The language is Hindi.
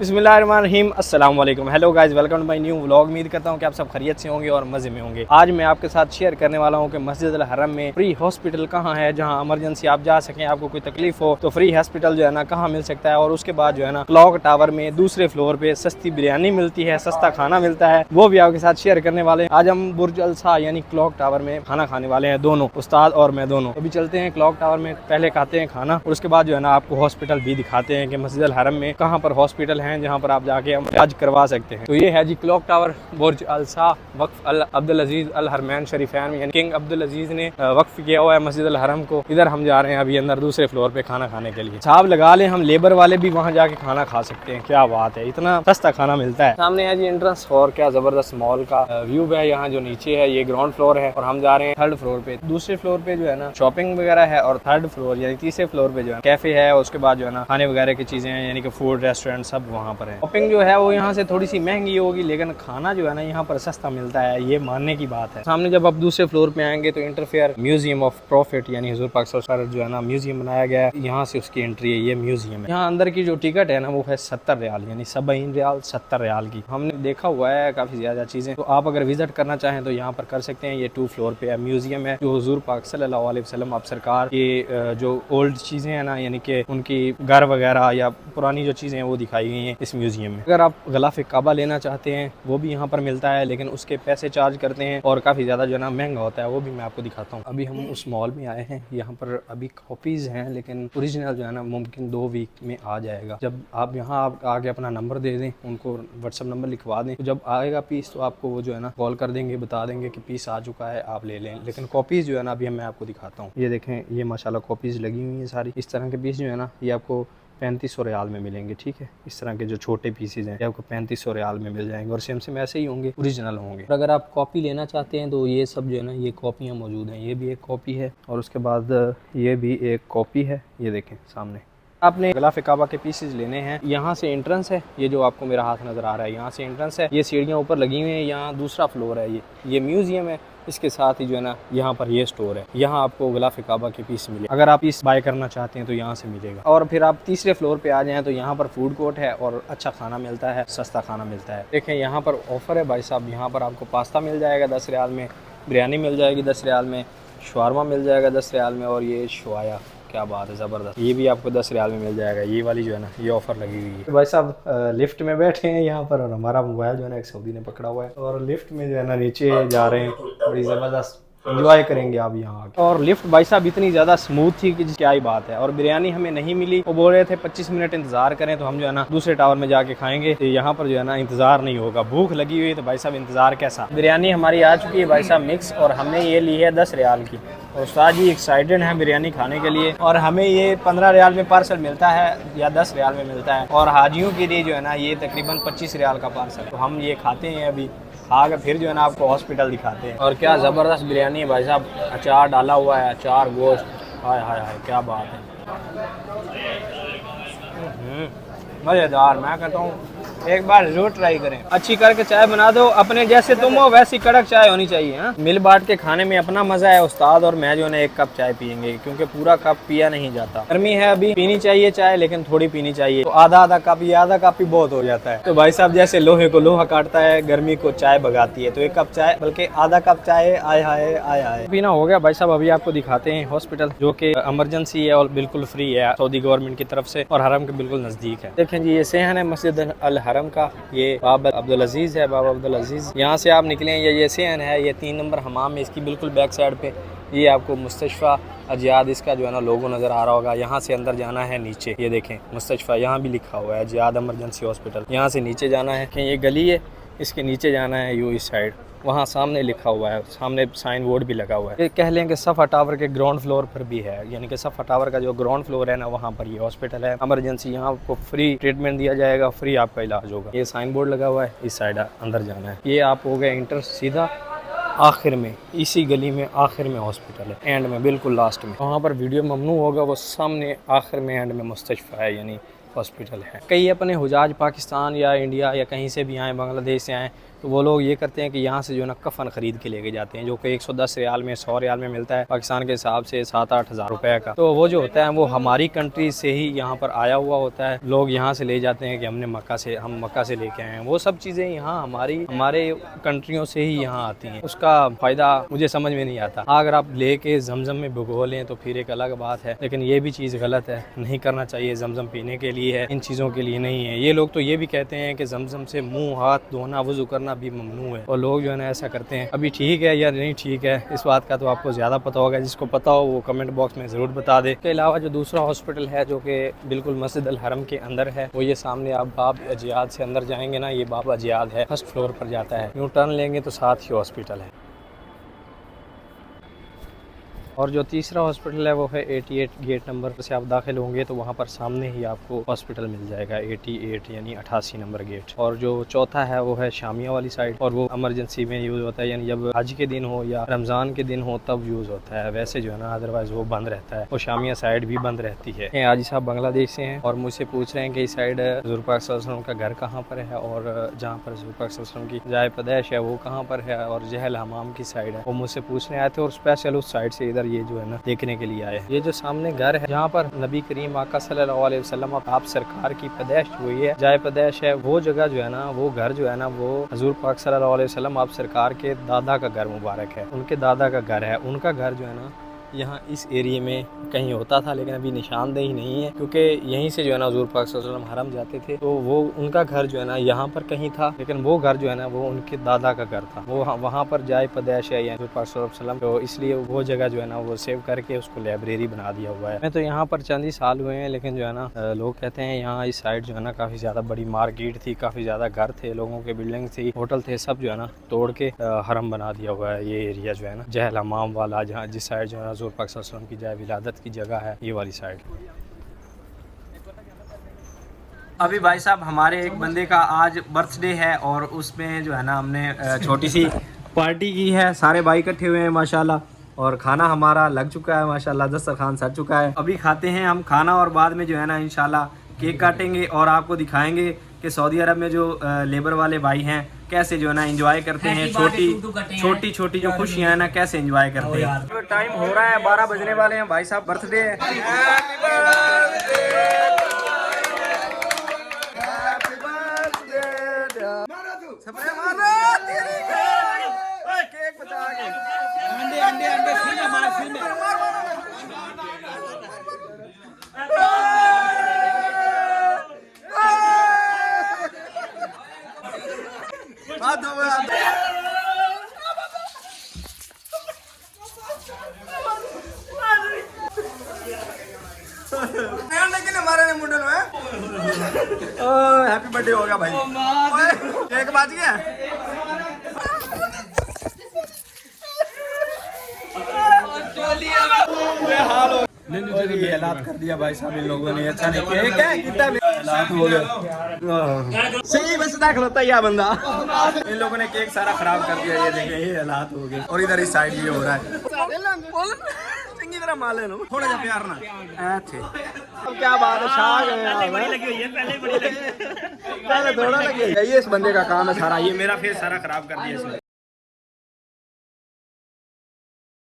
बिस्मिल्लाहिर्रहमानिर्रहीम, अस्सलाम वालेकुम। Hello guys, welcome to my new vlog. उम्मीद करता हूँ कि आप सब खैरियत से होंगे और मज़े में होंगे। आज मैं आपके साथ शेयर करने वाला हूँ कि मस्जिद अल हरम में फ्री हॉस्पिटल कहाँ है, जहाँ इमरजेंसी आप जा सकें, आपको कोई तकलीफ हो तो फ्री हॉस्पिटल जो है ना कहाँ मिल सकता है। और उसके बाद जो है ना क्लॉक टावर में दूसरे फ्लोर पे सस्ती बिरयानी मिलती है, सस्ता खाना मिलता है, वो भी आपके साथ शेयर करने वाले हैं। आज हम बुर्ज अल सा यानी क्लॉक टावर में खाना खाने वाले हैं, दोनों उस्ताद और मैं दोनों। अभी चलते हैं क्लॉक टावर में, पहले खाते हैं खाना और उसके बाद जो है ना आपको हॉस्पिटल भी दिखाते हैं कि मस्जिद अल हरम में कहाँ पर हॉस्पिटल हैं जहाँ पर आप जाके हम इलाज करवा सकते हैं। तो ये है जी क्लॉक टावर, बुर्ज अल सा, वक्फ अल अब्दुल अजीज अल हरमैन शरीफैन, यानी किंग अब्दुल अजीज ने वक्फ किया हुआ है मस्जिद अल हरम को। इधर हम जा रहे हैं अभी अंदर दूसरे फ्लोर पे खाना खाने के लिए। साहब लगा ले, हम लेबर वाले भी वहाँ जाके खाना खा सकते हैं। क्या बात है, इतना सस्ता खाना मिलता है। सामने है जी एंट्रेंस और क्या जबरदस्त मॉल का व्यू है। यहाँ जो नीचे है ये ग्राउंड फ्लोर है और हम जा रहे हैं थर्ड फ्लोर पे। दूसरे फ्लोर पे जो है ना शॉपिंग वगैरह है और थर्ड फ्लोर यानी तीसरे फ्लोर पे जो है कैफे है। उसके बाद जो है ना खाने वगैरह की चीजें हैं, यानी कि फूड रेस्टोरेंट सब वहाँ पर है। शॉपिंग जो है वो यहाँ से थोड़ी सी महंगी होगी, लेकिन खाना जो है ना यहाँ पर सस्ता मिलता है, ये मानने की बात है। सामने जब आप दूसरे फ्लोर पे आएंगे तो इंटरफेयर म्यूजियम ऑफ प्रॉफिट यानी हुजूर पाक सल्लल्लाहु अलैहि वसल्लम जो है ना म्यूजियम बनाया गया है। यहाँ से उसकी एंट्री है, ये म्यूजियम है। यहाँ अंदर की जो टिकट है ना वो है 70 रियाल यानी 70 रियाल 70 रियाल की। हमने देखा हुआ है काफी ज्यादा चीजें, तो आप अगर विजिट करना चाहें तो यहाँ पर कर सकते हैं। ये 2 फ्लोर पे है, म्यूजियम है जो हुजूर पाक सल्लल्लाहु अलैहि वसल्लम आप सरकार के जो ओल्ड चीजें हैं ना, यानी कि उनकी घर वगैरह या पुरानी जो चीजें हैं वो दिखाई गई हैं इस म्यूजियम में। अगर आप गलाफ काबा लेना चाहते हैं वो भी यहाँ पर मिलता है, लेकिन उसके पैसे चार्ज करते हैं और काफ़ी ज़्यादा जो है ना महंगा होता है, वो भी मैं आपको दिखाता हूँ। अभी हम उस मॉल में आए हैं, यहाँ पर अभी कॉपीज़ हैं, लेकिन ओरिजिनल जो है ना मुमकिन 2 वीक में आ जाएगा। जब आप यहाँ आप आगे अपना नंबर दे दें, उनको व्हाट्सअप नंबर लिखवा दें, तो जब आएगा पीस तो आपको वो जो है ना कॉल कर देंगे, बता देंगे कि पीस आ चुका है, आप ले लें। लेकिन कॉपीज़ जो है ना अभी मैं आपको दिखाता हूँ। ये देखें, ये माशाल्लाह कॉपीज़ लगी हुई हैं सारी। इस तरह के पीस जो है ना ये आपको 3500 रियाल में मिलेंगे। ठीक है, इस तरह के जो छोटे पीसेज हैं ये आपको 3500 रियाल में मिल जाएंगे और सेम ऐसे ही होंगे, ओरिजिनल होंगे। और अगर आप कॉपी लेना चाहते हैं तो ये सब जो है ना ये कॉपियाँ मौजूद हैं। ये भी एक कॉपी है और उसके बाद ये भी एक कॉपी है। ये देखें सामने। आपने गलाफ काबा के पीसेज लेने हैं, यहाँ से एंट्रेंस है। ये जो आपको मेरा हाथ नज़र आ रहा है यहाँ से एंट्रेंस है। ये सीढ़ियाँ ऊपर लगी हुई हैं, यहाँ दूसरा फ्लोर है। ये म्यूजियम है, इसके साथ ही जो है ना यहाँ पर ये स्टोर है। यहाँ आपको गलाफ काबा के पीस मिले। अगर आप पीस बाय करना चाहते हैं तो यहाँ से मिलेगा। और फिर आप तीसरे फ्लोर पे आ जाएं तो यहाँ पर फूड कोर्ट है और अच्छा खाना मिलता है, सस्ता खाना मिलता है। देखें यहाँ पर ऑफर है भाई साहब, यहाँ पर आपको पास्ता मिल जाएगा 10 रियाल में, बिरयानी मिल जाएगी 10 रियाल में, शवारमा मिल जाएगा 10 रियाल में, और ये शवाया, क्या बात है, ज़बरदस्त, ये भी आपको 10 रियाल में मिल जाएगा। ये वाली जो है ना ये ऑफर लगी हुई है। तो भाई साहब लिफ्ट में बैठे हैं यहाँ पर और हमारा मोबाइल जो है ना एक सऊदी ने पकड़ा हुआ है और लिफ्ट में जो है ना नीचे जा रहे हैं। बड़ी ज़बरदस्त एंजॉय करेंगे आप यहाँ आके। और लिफ्ट भाई साहब इतनी ज़्यादा स्मूथ थी कि क्या ही बात है। और बिरयानी हमें नहीं मिली, वो बोल रहे थे 25 मिनट इंतजार करें तो हम जो है ना दूसरे टावर में जाके खाएंगे। तो यहाँ पर जो है ना इंतजार नहीं होगा, भूख लगी हुई है तो भाई साहब इंतजार कैसा। बिरयानी हमारी आ चुकी है भाई साहब मिक्स, और हमने ये ली है 10 रियाल की। और उस्ताद जी एक्साइटेड हैं बिरयानी खाने के लिए, और हमें ये 15 रियाल में पार्सल मिलता है या 10 रियाल में मिलता है। और हाजियों के लिए जो है ना ये तकरीबन 25 रियाल का पार्सल है। तो हम ये खाते हैं अभी, आगे फिर जो है ना आपको हॉस्पिटल दिखाते हैं। और क्या ज़बरदस्त बिरयानी है भाई साहब, अचार डाला हुआ है, अचार, गोश्त, हाय हाय हाय, क्या बात है, मज़ेदार। मैं कहता हूँ एक बार जरूर ट्राई करें। अच्छी करके चाय बना दो, अपने जैसे तुम हो वैसी कड़क चाय होनी चाहिए। हाँ, मिल बांट के खाने में अपना मजा है। उस्ताद और मैं जो है एक कप चाय पियेंगे, क्योंकि पूरा कप पिया नहीं जाता। गर्मी है अभी, पीनी चाहिए चाय, लेकिन थोड़ी पीनी चाहिए। तो आधा कप, ये आधा कप ही बहुत हो जाता है। तो भाई साहब जैसे लोहे को लोहा काटता है, गर्मी को चाय भगाती है, तो एक कप चाय बल्कि आधा कप चाय, आय हाय आय हाय, पीना हो गया भाई साहब। अभी आपको दिखाते हैं हॉस्पिटल, जो की इमरजेंसी है और बिल्कुल फ्री है सऊदी गवर्नमेंट की तरफ से, और हरम के बिल्कुल नजदीक है। देखें जी ये सेहन है मस्जिद अल हरम का, ये बाबा अब्दुल अजीज है, बाबा अब्दुल अजीज। यहाँ से आप निकले ये सेहन है, ये 3 नंबर हमाम है, इसकी बिल्कुल बैक साइड पे ये आपको मुस्तशफा अजियाद इसका जो है ना लोगो नज़र आ रहा होगा। यहाँ से अंदर जाना है नीचे, ये देखें मुस्तशफा यहाँ भी लिखा हुआ है, अजियाद इमरजेंसी हॉस्पिटल। यहाँ से नीचे जाना है, कि ये गली है, इसके नीचे जाना है यू इस साइड, वहाँ सामने लिखा हुआ है, सामने साइन बोर्ड भी लगा हुआ है। ये कह लें कि सफ़ा टावर के ग्राउंड फ्लोर पर भी है, यानी कि सफ़ा टावर का जो ग्राउंड फ्लोर है ना वहाँ पर ये हॉस्पिटल है इमरजेंसी। यहाँ आपको फ्री ट्रीटमेंट दिया जाएगा, फ्री आपका इलाज होगा। ये साइन बोर्ड लगा हुआ है, इस साइड अंदर जाना है। ये आप हो गए इंटर, सीधा आखिर में इसी गली में आखिर में हॉस्पिटल है, एंड में बिल्कुल लास्ट में। वहाँ पर वीडियो ममनू होगा, वो सामने आखिर में एंड में मुस्तशफा है, यानी हॉस्पिटल है। कई अपने हुजाज पाकिस्तान या इंडिया या कहीं से भी आए, बांग्लादेश से आए, तो वो लोग ये करते हैं कि यहाँ से जो है ना कफन खरीद के लेके जाते हैं, जो कि 110 रियाल में 100 रियाल में मिलता है, पाकिस्तान के हिसाब से 7-8 हज़ार रुपए का। तो वो जो होता है वो हमारी कंट्री से ही यहाँ पर आया हुआ होता है। लोग यहाँ से ले जाते हैं कि हम मक्का से लेके आए हैं। वो सब चीज़ें यहाँ हमारे कंट्रियों से ही यहाँ आती हैं। उसका फ़ायदा मुझे समझ में नहीं आता। अगर आप लेके जमजम में भिगो लें तो फिर एक अलग बात है, लेकिन ये भी चीज़ गलत है, नहीं करना चाहिए। जमजम पीने के लिए है, इन चीज़ों के लिए नहीं है। ये लोग तो ये भी कहते हैं कि जमजम से मुंह हाथ धोना, वुज़ू करना भी ममनू है, और लोग जो है ना ऐसा करते हैं। अभी ठीक है या नहीं ठीक है, इस बात का तो आपको ज़्यादा पता होगा। जिसको पता हो वो कमेंट बॉक्स में ज़रूर बता दे। इसके अलावा जो दूसरा हॉस्पिटल है जो कि बिल्कुल मस्जिद अल हरम के अंदर है, वो ये सामने आप बाब अजियाद से अंदर जाएंगे ना, ये बाब अजियाद है, फर्स्ट फ्लोर पर जाता है। यूँ टर्न लेंगे तो साथ ही हॉस्पिटल है। और जो तीसरा हॉस्पिटल है वो है 88 गेट नंबर से आप दाखिल होंगे तो वहाँ पर सामने ही आपको हॉस्पिटल मिल जाएगा, 88 यानी 88 नंबर गेट। और जो चौथा है वो है शामिया वाली साइड, और वो इमरजेंसी में यूज़ होता है, यानी जब हज के दिन हो या रमज़ान के दिन हो तब यूज़ होता है। वैसे जो है ना अदरवाइज़ वो बंद रहता है, और शामिया साइड भी बंद रहती है। हाजी साहब बांग्लादेश से हैं और मुझसे पूछ रहे हैं कि इस साइड हुज़ूर पाक सल्लल्लाहु अलैहि वसल्लम का घर कहाँ पर है, और जहाँ पर हुज़ूर पाक सल्लल्लाहु अलैहि वसल्लम की जाए पैदाइश है वो कहाँ पर है, और जहल हमाम की साइड है। वो मुझसे पूछने आए थे और स्पेशल उस साइड से इधर ये जो है ना देखने के लिए आए हैं। ये जो सामने घर है जहाँ पर नबी करीम आका सल्लल्लाहु अलैहि वसल्लम आप सरकार की पैदाइश हुई है, जाए पैदाइश है, वो जगह जो है ना, वो घर जो है ना, वो हुज़ूर पाक सल्लल्लाहु अलैहि वसल्लम आप सरकार के दादा का घर मुबारक है, उनके दादा का घर है। उनका घर जो है ना यहाँ इस एरिए में कहीं होता था, लेकिन अभी निशानदेही नहीं है, क्योंकि यहीं से जो है ना हुज़ूर पाक सल्लल्लाहु अलैहि वसल्लम हरम जाते थे, तो वो उनका घर जो है ना यहाँ पर कहीं था, लेकिन वो घर जो है ना वो उनके दादा का घर था। वो वहाँ पर जाए पैदाइश है हुज़ूर पाक सल्लल्लाहु अलैहि वसल्लम, तो इसलिए वो जगह जो है ना वो सेव करके उसको लाइब्रेरी बना दिया हुआ है। मैं तो यहाँ पर चंद ही साल हुए हैं, लेकिन जो है ना लोग कहते हैं यहाँ इस साइड जो है ना काफ़ी ज़्यादा बड़ी मार्केट थी, काफ़ी ज़्यादा घर थे, लोगों के बिल्डिंग थी, होटल थे, सब जो है ना तोड़ के हरम बना दिया हुआ है। ये एरिया जो है ना जहल हमाम वाला, जहाँ जिस साइड जो है हुज़ूर पाक सल्लल्लाहु अलैहि वसल्लम की जाए विलादत की जगह है, ये वाली साइड। अभी भाई साहब हमारे एक बंदे का आज बर्थडे है, और उसमें जो है ना हमने छोटी सी पार्टी की है। सारे भाई इकट्ठे हुए हैं माशाल्लाह, और खाना हमारा लग चुका है माशाल्लाह, दस्तरखान सज चुका है। अभी खाते हैं हम खाना, और बाद में जो है ना इंशाल्लाह केक काटेंगे और आपको दिखाएंगे कि सऊदी अरब में जो लेबर वाले भाई हैं कैसे जो है ना एंजॉय करते हैं, छोटी छोटी जो खुशियां हैं ना कैसे एंजॉय करते हैं। टाइम हो रहा है 12 बजने वाले हैं, भाई साहब बर्थडे है। लेकिन हमारे मुंडे में हैप्पी बर्थडे हो गया भाई, केक बच गया। ये हालात कर दिया भाई साहब इन लोगों ने, अच्छा नहीं किया, कितना हालात हो गया सही, बस ना खलोता या बंदा, इन लोगों ने केक सारा खराब कर दिया। ये देखिए ये हालात हो गए, और इधर इस साइड ये हो रहा है। चंगी तरह माले लो, थोड़ा सा प्यार ना ऐसे। अब क्या बात है, शाग है पहले थोड़ा लगे। ये इस बंदे का काम है सारा, ये मेरा फेस सारा खराब कर दिया इसने।